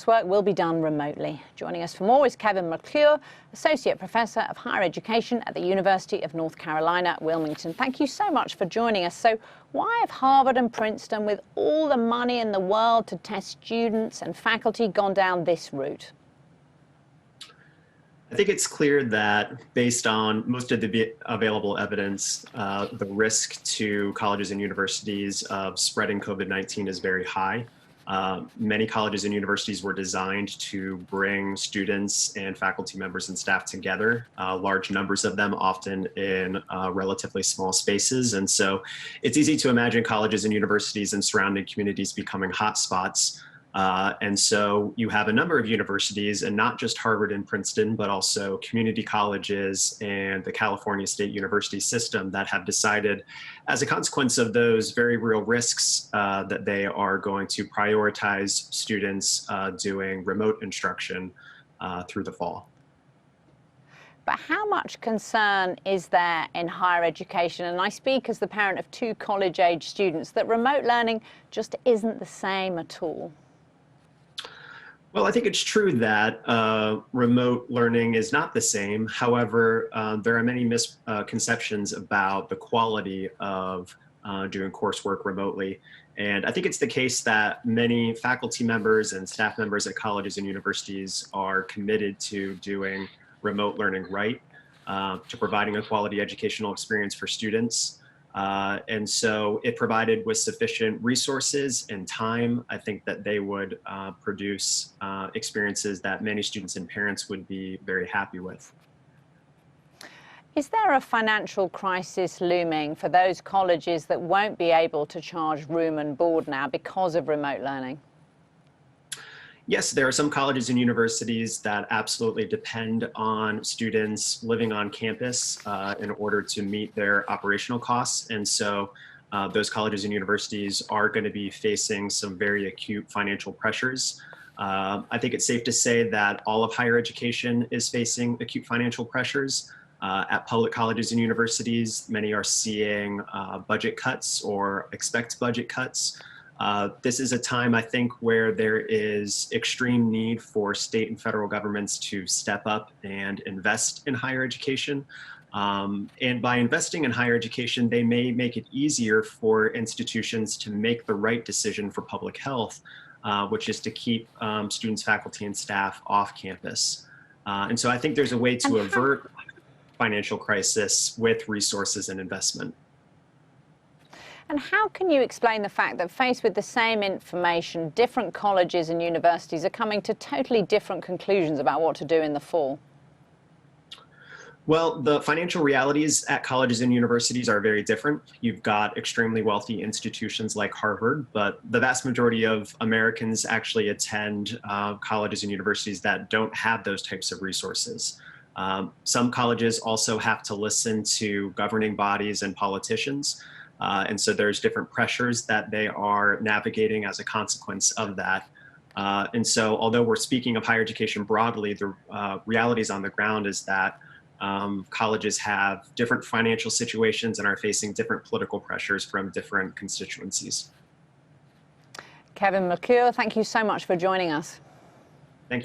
coursework will be done remotely. Joining us for more is Kevin McClure, Associate Professor of Higher Education at the University of North Carolina, Wilmington. Thank you so much for joining us. So why have Harvard and Princeton, with all the money in the world to test students and faculty, gone down this route? I think it's clear that based on most of the available evidence, the risk to colleges and universities of spreading COVID-19 is very high. Many colleges and universities were designed to bring students and faculty members and staff together, large numbers of them, often in relatively small spaces. And so it's easy to imagine colleges and universities and surrounding communities becoming hotspots. And so you have a number of universities, and not just Harvard and Princeton, but also community colleges and the California State University system that have decided, as a consequence of those very real risks, that they are going to prioritize students doing remote instruction through the fall. But how much concern is there in higher education, and I speak as the parent of two college-age students, that remote learning just isn't the same at all? Well, I think it's true that remote learning is not the same. However, there are many misconceptions about the quality of doing coursework remotely. And I think it's the case that many faculty members and staff members at colleges and universities are committed to doing remote learning right, to providing a quality educational experience for students. And so if provided with sufficient resources and time, I think that they would produce experiences that many students and parents would be very happy with. Is there a financial crisis looming for those colleges that won't be able to charge room and board now because of remote learning? Yes, there are some colleges and universities that absolutely depend on students living on campus in order to meet their operational costs. And so those colleges and universities are going to be facing some very acute financial pressures. I think it's safe to say that all of higher education is facing acute financial pressures. At public colleges and universities, many are seeing budget cuts or expect budget cuts. This is a time, I think, where there is extreme need for state and federal governments to step up and invest in higher education. And by investing in higher education, they may make it easier for institutions to make the right decision for public health, which is to keep students, faculty, and staff off campus. And so I think there's a way to avert financial crisis with resources and investment. And how can you explain the fact that, faced with the same information, different colleges and universities are coming to totally different conclusions about what to do in the fall? Well, the financial realities at colleges and universities are very different. You've got extremely wealthy institutions like Harvard, but the vast majority of Americans actually attend colleges and universities that don't have those types of resources. Some colleges also have to listen to governing bodies and politicians. And so there's different pressures that they are navigating as a consequence of that. And so although we're speaking of higher education broadly, the realities on the ground is that colleges have different financial situations and are facing different political pressures from different constituencies. Kevin McClure, thank you so much for joining us.